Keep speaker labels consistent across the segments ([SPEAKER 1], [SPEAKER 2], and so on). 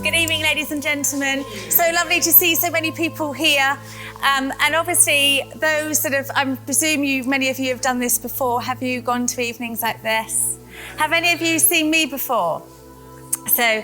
[SPEAKER 1] Good evening, ladies and gentlemen. So lovely to see so many people here. And obviously, those that have, I presume many of you have done this before. Have you gone to evenings like this? Have any of you seen me before? So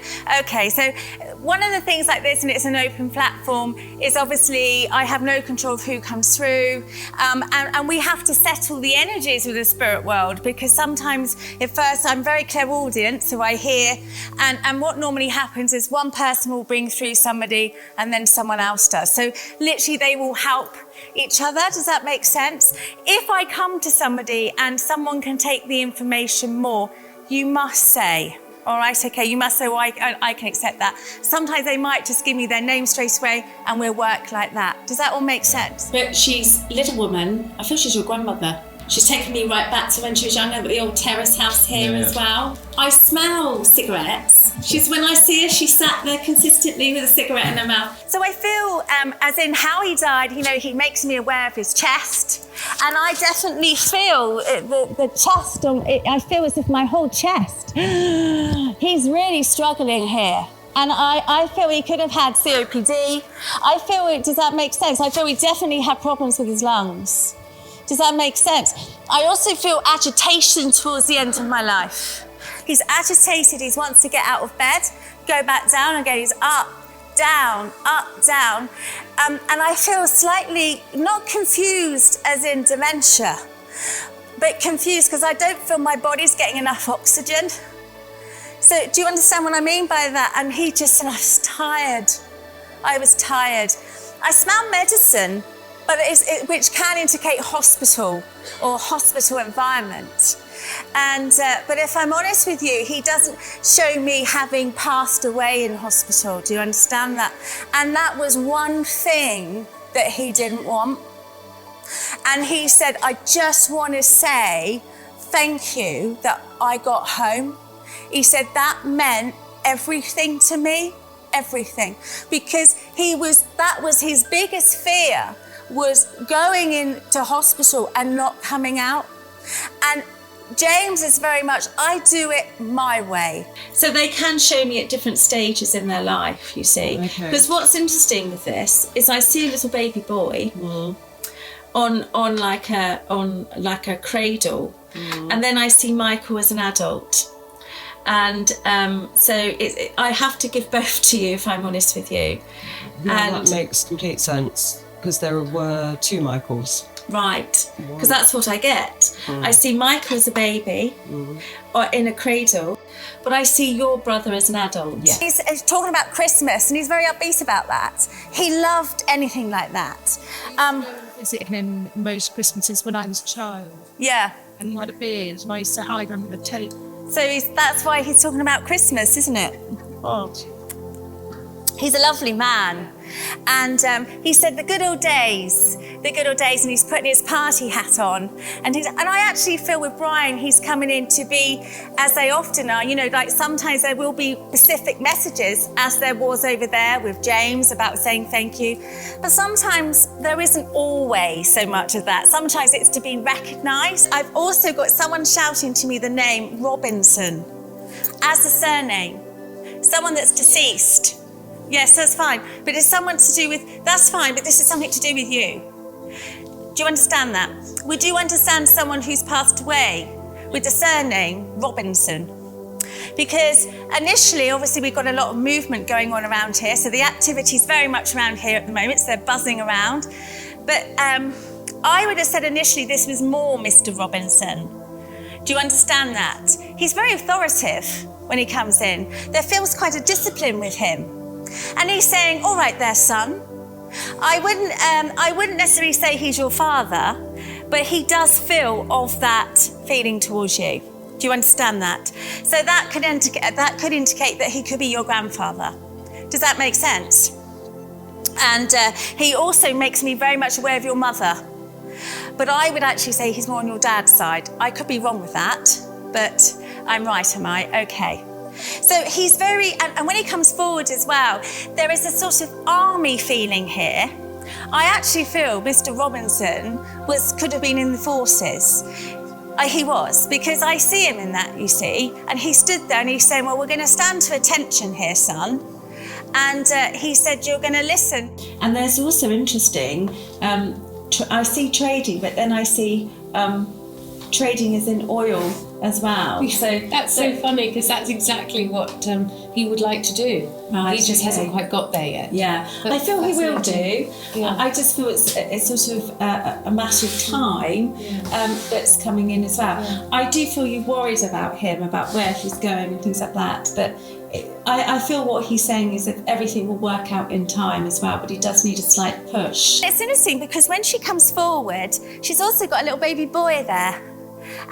[SPEAKER 1] one of the things like this, and it's an open platform, is obviously I have no control of who comes through, and we have to settle the energies with the spirit world, because sometimes at first I'm very clairaudient, so I hear, and what normally happens is one person will bring through somebody and then someone else does. So literally they will help each other. Does that make sense? If I come to somebody and someone can take the information more, you must say, all right, okay, you must say, well, I can accept that. Sometimes they might just give me their name straight away and we'll work like that. Does that all make sense?
[SPEAKER 2] But she's a little woman. I feel she's your grandmother. She's taken me right back to when she was younger, at the old terrace house here as well. I smell cigarettes. When I see her, she sat there consistently with a cigarette in her mouth.
[SPEAKER 1] So I feel, as in how he died, he makes me aware of his chest. And I definitely feel the chest, I feel as if my whole chest, he's really struggling here. And I feel he could have had COPD. Does that make sense? I feel he definitely had problems with his lungs. Does that make sense? I also feel agitation towards the end of my life. He's agitated, he wants to get out of bed, go back down again, he's up, down. And I feel slightly, not confused as in dementia, but confused because I don't feel my body's getting enough oxygen. So do you understand what I mean by that? And he just said, I was tired. I smell medicine, but which can indicate hospital or hospital environment. And but if I'm honest with you, he doesn't show me having passed away in hospital. Do you understand that? And that was one thing that he didn't want. And he said, I just want to say thank you that I got home. He said that meant everything to me, everything, because that was his biggest fear, was going into hospital and not coming out. And James is very much, I do it my way.
[SPEAKER 2] So they can show me at different stages in their life, you see. Okay. Because what's interesting with this is I see a little baby boy on like a cradle, and then I see Michael as an adult. And so I have to give both to you, if I'm honest with you.
[SPEAKER 3] Yeah, that makes complete sense, because there were two Michaels.
[SPEAKER 2] Right, because that's what I get. I see Michael as a baby or in a cradle, but I see your brother as an adult.
[SPEAKER 1] Yeah. He's talking about Christmas and he's very upbeat about that. He loved anything like that.
[SPEAKER 4] Visiting him most Christmases when I was a child.
[SPEAKER 1] Yeah.
[SPEAKER 4] And what it is, I used to hide under the tape.
[SPEAKER 1] So that's why he's talking about Christmas, isn't it?
[SPEAKER 4] Oh.
[SPEAKER 1] He's a lovely man. And he said the good old days, and he's putting his party hat on. And I actually feel with Brian, he's coming in to be, as they often are, like sometimes there will be specific messages, as there was over there with James about saying thank you. But sometimes there isn't always so much of that. Sometimes it's to be recognised. I've also got someone shouting to me the name Robinson as a surname, someone that's deceased. Yes, that's fine. But it's someone to do with, that's fine, but this is something to do with you. Do you understand that? Would you understand someone who's passed away with the surname Robinson? Because initially, obviously, we've got a lot of movement going on around here. So the activity's very much around here at the moment. So they're buzzing around. But I would have said initially this was more Mr. Robinson. Do you understand that? He's very authoritative when he comes in. There feels quite a discipline with him. And he's saying, all right there, son. I wouldn't necessarily say he's your father, but he does feel of that feeling towards you. Do you understand that? So that could indicate that he could be your grandfather. Does that make sense? And he also makes me very much aware of your mother. But I would actually say he's more on your dad's side. I could be wrong with that, but I'm right, am I? Okay. So he's very, and when he comes forward as well, there is a sort of army feeling here. I actually feel Mr. Robinson could have been in the forces. He was, because I see him in that, you see, and he stood there and he's saying, well, we're going to stand to attention here, son. And he said, you're going to listen.
[SPEAKER 2] And there's also interesting, I see trading, but then I see trading as in oil as well. So
[SPEAKER 5] that's so funny, because that's exactly what he would like to do.
[SPEAKER 2] Right,
[SPEAKER 5] He just hasn't quite got there yet.
[SPEAKER 2] Yeah,
[SPEAKER 5] But
[SPEAKER 2] I feel he will do.
[SPEAKER 5] Yeah.
[SPEAKER 2] I just feel it's sort of a matter of time that's coming in as well.
[SPEAKER 5] Yeah.
[SPEAKER 2] I do feel you're worried about him, about where he's going and things like that. But I feel what he's saying is that everything will work out in time as well, but he does need a slight push.
[SPEAKER 1] It's interesting because when she comes forward, she's also got a little baby boy there.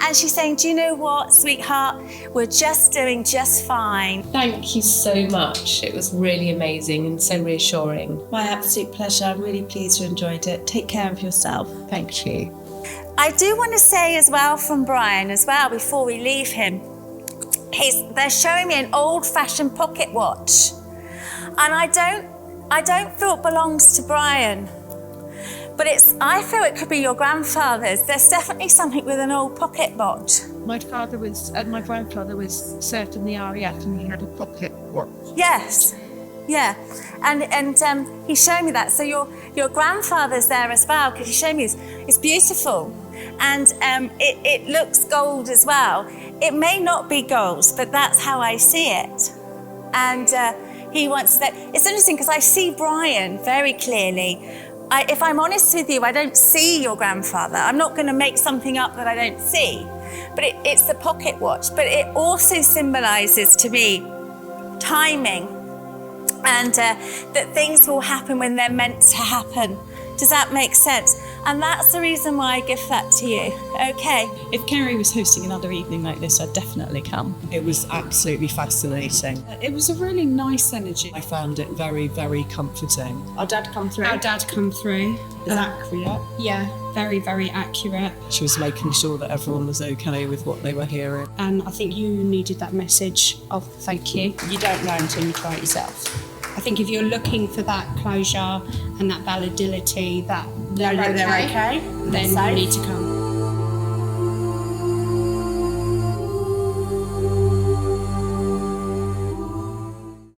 [SPEAKER 1] And she's saying, do you know what, sweetheart? We're just doing just fine.
[SPEAKER 5] Thank you so much. It was really amazing and so reassuring.
[SPEAKER 2] My absolute pleasure. I'm really pleased you enjoyed it. Take care of yourself.
[SPEAKER 5] Thank you.
[SPEAKER 1] I do want to say as well from Brian as well, before we leave him, they're showing me an old-fashioned pocket watch. And I don't feel it belongs to Brian. But I feel it could be your grandfather's. There's definitely something with an old pocket watch.
[SPEAKER 4] My grandfather was served in the RAF and he had a pocket watch.
[SPEAKER 1] Yes, yeah, and he showed me that. So your grandfather's there as well, because he showed me it's beautiful, and it looks gold as well. It may not be gold, but that's how I see it, and he wants that. It's interesting because I see Brian very clearly. If I'm honest with you, I don't see your grandfather. I'm not going to make something up that I don't see. But it's the pocket watch. But it also symbolises to me timing, and that things will happen when they're meant to happen. Does that make sense? And that's the reason why I give that to you. Okay.
[SPEAKER 6] If Kerry was hosting another evening like this, I'd definitely come. It was absolutely fascinating. It was a really nice energy. I found it very, very comforting.
[SPEAKER 7] Our dad come through.
[SPEAKER 6] Is accurate.
[SPEAKER 7] Yeah, very, very accurate.
[SPEAKER 6] She was making sure that everyone was okay with what they were hearing.
[SPEAKER 7] And I think you needed that message of thank you. You don't know until you try it yourself. I think if you're looking for that closure and that validity, that they're okay, then you need to come.